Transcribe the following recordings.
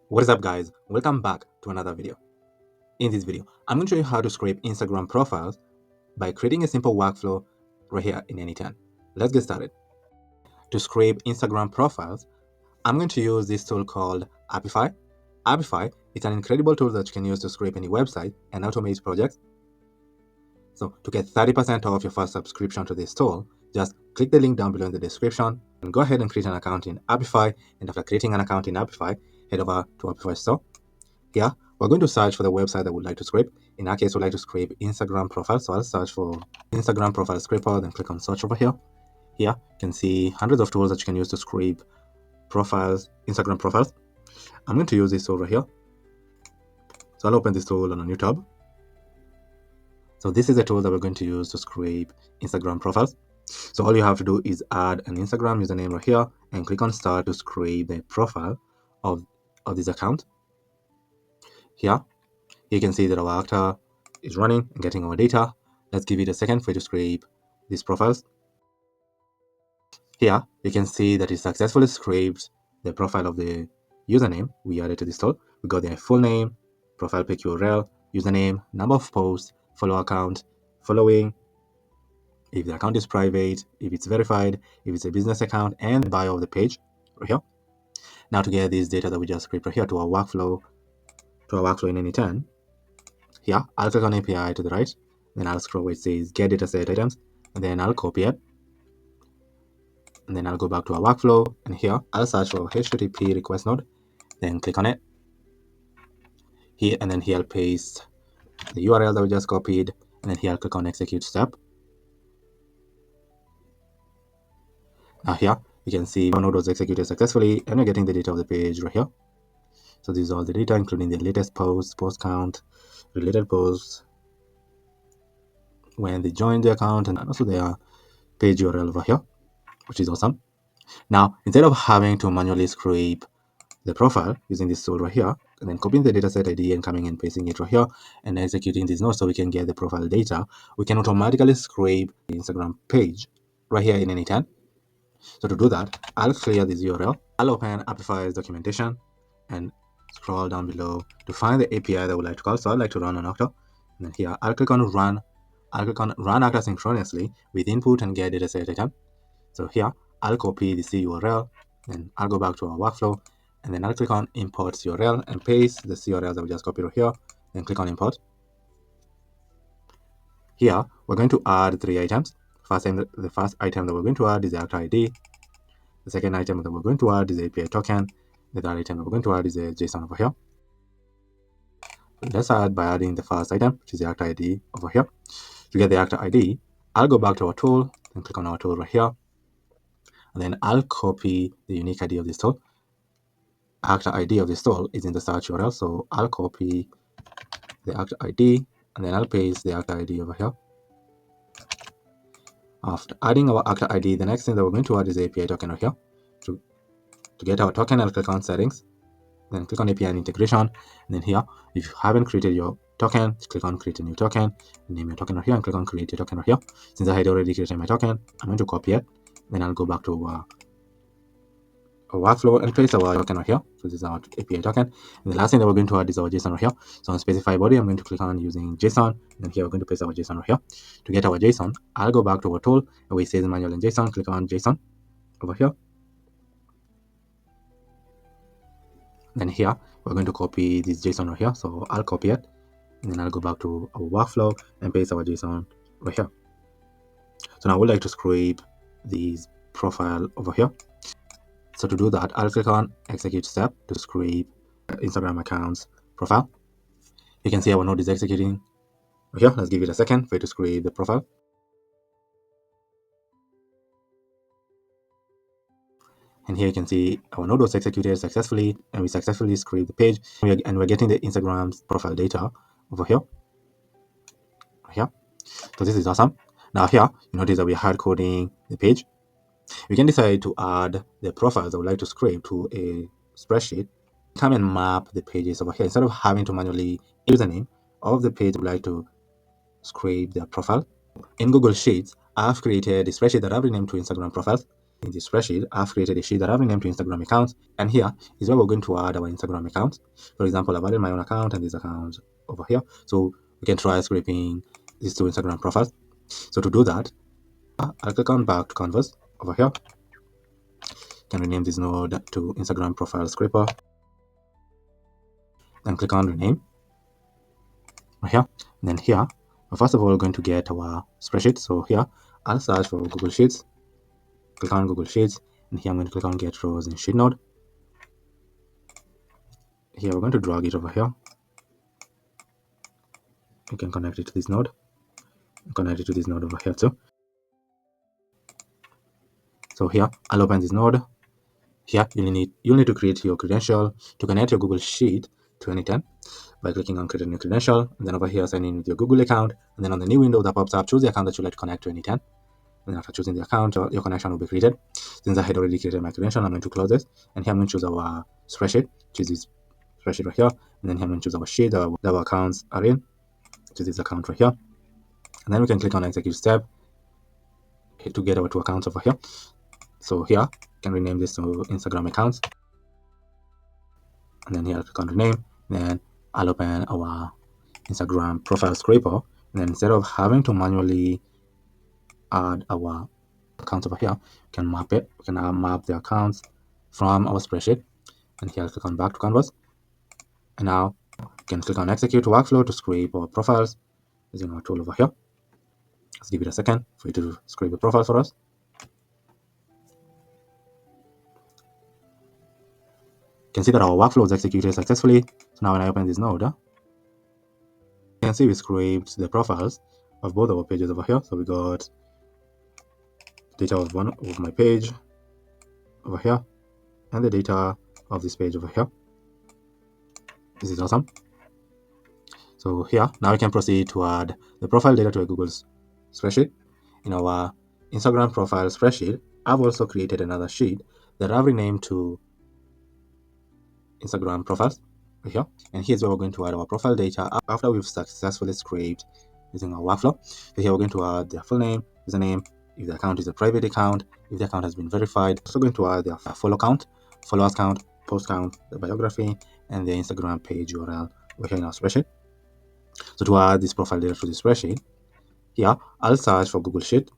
What is up, guys? Welcome back to another video. In this video, I'm going to show you how to scrape Instagram profiles by creating a simple workflow right here in Anytime. Let's get started. To scrape Instagram profiles, I'm going to use this tool called Apify. Apify is an incredible tool that you can use to scrape any website and automate projects. So to get 30% off your first subscription to this tool, just click the link down below in the description and go ahead and create an account in Apify. And after creating an account in Apify, head over to Apify store. Here, we're going to search for the website that we'd like to scrape. In our case, we'd like to scrape Instagram profile. So I'll search for Instagram profile scraper, then click on search over here. Here, you can see hundreds of tools that you can use to scrape profiles, Instagram profiles. I'm going to use this over here. So I'll open this tool on a new tab. So this is the tool that we're going to use to scrape Instagram profiles. So all you have to do is add an Instagram username right here and click on start to scrape the profile of this account. Here, you can see that our actor is running and getting our data. Let's give it a second for it to scrape these profiles. Here, you can see that it successfully scraped the profile of the username we added to this tool. We got their full name, profile pic URL, username, number of posts, follow account, following, if the account is private, if it's verified, if it's a business account, and the bio of the page right here. Now to get this data that we just scraped right here to our workflow in Anytime, here I'll click on API to the right, then I'll scroll where it says get dataset items, and then I'll copy it, and then I'll go back to our workflow, and here I'll search for HTTP request node, then click on it here, and then here I'll paste the URL that we just copied, and then here I'll click on execute step. Now here you can see our node was executed successfully, and we're getting the data of the page right here. So this is all the data, including the latest posts, post count, related posts, when they joined the account, and also their page URL over here, which is awesome. Now, instead of having to manually scrape the profile using this tool right here, and then copying the dataset ID and coming and pasting it right here and executing this node so we can get the profile data, we can automatically scrape the Instagram page right here in Anytime. So to do that, I'll clear this URL. I'll open Apify's documentation and scroll down below to find the API that I would like to call. So I'd like to run an actor. And then here, I'll click on run. I'll click on run actor synchronously with input and get dataset item. So here, I'll copy the URL, then I'll go back to our workflow, and then I'll click on import URL and paste the URL that we just copied right here, then click on import. Here, we're going to add 3 items. The first item that we're going to add is the actor ID. The second item that we're going to add is the API token. The third item that we're going to add is a JSON over here. Let's start by adding the first item, which is the actor ID over here. To get the actor ID, I'll go back to our tool and click on our tool right here. And then I'll copy the unique ID of this tool. Actor ID of this tool is in the search URL, so I'll copy the actor ID and then I'll paste the actor ID over here. After adding our actor ID, the next thing that we're going to add is the API token over here. To get our token, I'll click on settings, then click on API and integration, and then here, if you haven't created your token, click on create a new token, name your token right here, and click on create a token right here. Since I had already created my token, I'm going to copy it, then I'll go back to our workflow and paste our token right here. So this is our API token. And the last thing that we're going to add is our JSON right here. So on specify body, I'm going to click on using JSON. And then here we're going to paste our JSON right here. To get our JSON, I'll go back to our tool where it says manual and JSON. Click on JSON over here. Then here we're going to copy this JSON right here. So I'll copy it, and then I'll go back to our workflow and paste our JSON right here. So now we'd like to scrape this profile over here. So to do that, I'll click on execute step to scrape Instagram account's profile. You can see our node is executing right here. Let's give it a second for it to scrape the profile. And here you can see our node was executed successfully, and we successfully scraped the page, and we're getting the Instagram's profile data over here. Right here. So this is awesome. Now here, you notice that we are hard coding the page. We can decide to add the profiles that we like to scrape to a spreadsheet. Come and map the pages over here. Instead of having to manually use the name of the page we like to scrape their profile. In Google Sheets, I've created a spreadsheet that I've renamed to Instagram profiles. In this spreadsheet, I've created a sheet that I've renamed to Instagram accounts, and here is where we're going to add our Instagram accounts. For example, I've added my own account and this account over here. So we can try scraping these two Instagram profiles. So to do that, I'll click on back to canvas over here. Can rename this node to Instagram profile scraper. Then click on rename right here. And then here, first of all, we're going to get our spreadsheet. So here, I'll search for Google Sheets. Click on Google Sheets, and here I'm going to click on Get Rows in Sheet Node. Here we're going to drag it over here. You can connect it to this node. Connect it to this node over here too. So here I'll open this node. Here you'll need to create your credential to connect your Google Sheet to Anytime by clicking on Create a New Credential, and then over here sign in with your Google account, and then on the new window that pops up, choose the account that you'd like to connect to Anytime. And then after choosing the account, your connection will be created. Since I had already created my credential, I'm going to close this, and here I'm going to choose our spreadsheet, which is this spreadsheet right here, and then here I'm going to choose our sheet that our accounts are in, which is this account right here. And then we can click on Execute Step to get our two accounts over here. So here, you can rename this to Instagram accounts. And then here, I'll click on Rename. Then I'll open our Instagram profile scraper. And then instead of having to manually add our accounts over here, we can map it. We can now map the accounts from our spreadsheet. And here, I'll click on Back to Canvas. And now, you can click on Execute Workflow to scrape our profiles using our tool over here. Let's give it a second for it to scrape the profile for us. You can see that our workflow was executed successfully. So now when I open this node, you can see we scraped the profiles of both our pages over here. So we got data of one of my page over here and the data of this page over here. This is awesome. So here, now we can proceed to add the profile data to a Google spreadsheet. In our Instagram profile spreadsheet, I've also created another sheet that I've renamed to Instagram profiles right here. And here's where we're going to add our profile data after we've successfully scraped using our workflow. So here we're going to add their full name, username, if the account is a private account, if the account has been verified. Also going to add their follow count, followers count, post count, the biography, and the Instagram page URL over here in our spreadsheet. So to add this profile data to the spreadsheet, here I'll search for Google Sheet.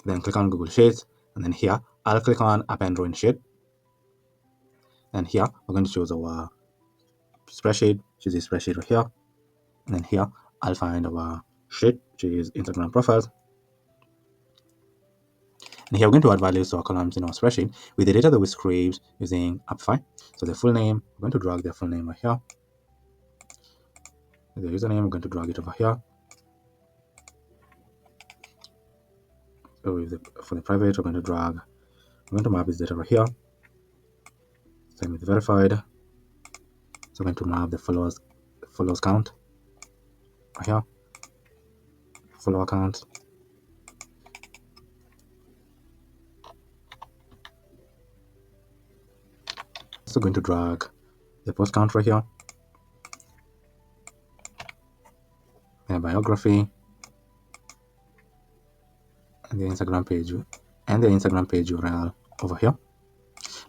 Then click on Google Sheets, and then here I'll click on Append Row in Sheet. And here we're going to choose our spreadsheet, which is this spreadsheet right here. And then here I'll find our sheet, which is Instagram profiles. And here we're going to add values to our columns in our spreadsheet with the data that we scraped using Apify. So the full name, we're going to drag their full name right here. The username, we're going to drag it over here. So for the private, we're going to map this data right here. Same with verified. So we're going to map the followers count right here. Follower count. Also going to drag the post count right here. Their biography. And the Instagram page URL over here.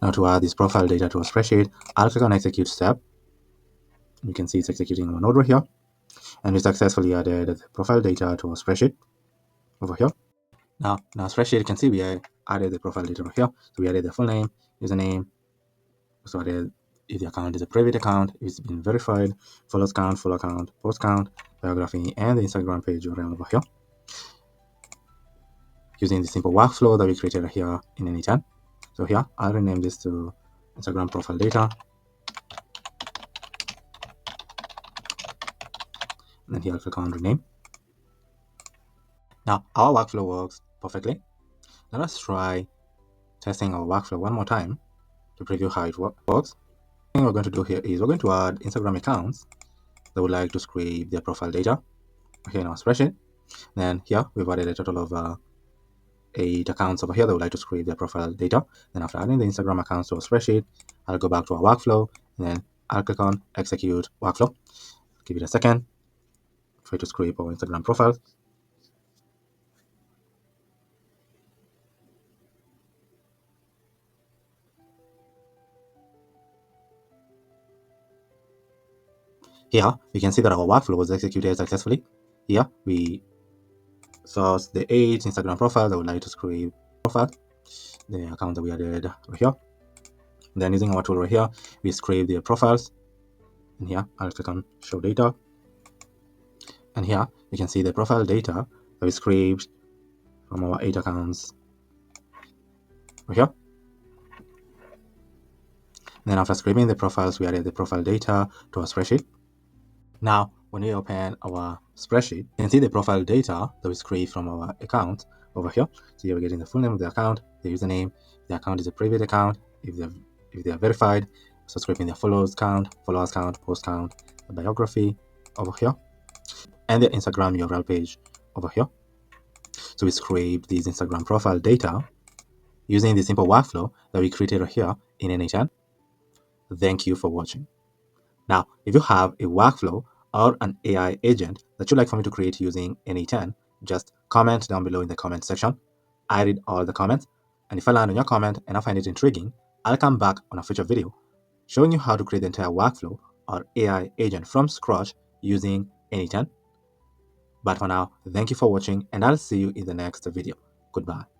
Now to add this profile data to a spreadsheet, I'll click on Execute Step. You can see it's executing our node right here. And we successfully added the profile data to our spreadsheet over here. Now in our spreadsheet, you can see we added the profile data over here. So we added the full name, username, so added if the account is a private account, if it's been verified, followers count, follow count, post count, biography, and the Instagram page URL over here. Using the simple workflow that we created here in Anytime. So here, I'll rename this to Instagram profile data. And then here, I'll click on rename. Now, our workflow works perfectly. Let us try testing our workflow one more time to preview how it works. The thing we're going to do here is we're going to add Instagram accounts that would like to scrape their profile data here in our spreadsheet. Then here, we've added a total of 8 accounts over here that would like to scrape their profile data. Then after adding the Instagram accounts to our spreadsheet, I'll go back to our workflow, and then I'll click on Execute Workflow. Give it a second for it to scrape our Instagram profile. Here, we can see that our workflow was executed successfully. Here, we source the 8 Instagram profiles I would like to scrape profile, the account that we added right here. Then using our tool right here, we scrape the profiles. And here, I'll click on show data. And here, you can see the profile data that we scraped from our 8 accounts right here. Then after scraping the profiles, we added the profile data to our spreadsheet. Now, when we open our spreadsheet, you can see the profile data that we scraped from our account over here. So here we're getting the full name of the account, the username, the account is a private account, if they are verified, so scraping their followers count, post count, the biography over here, and the Instagram URL page over here. So we scrape these Instagram profile data using the simple workflow that we created right here in N8N. Thank you for watching. Now, if you have a workflow or an AI agent that you'd like for me to create using N8N, just comment down below in the comment section. I read all the comments, and if I land on your comment and I find it intriguing, I'll come back on a future video showing you how to create the entire workflow or AI agent from scratch using N8N. But for now, thank you for watching, and I'll see you in the next video. Goodbye.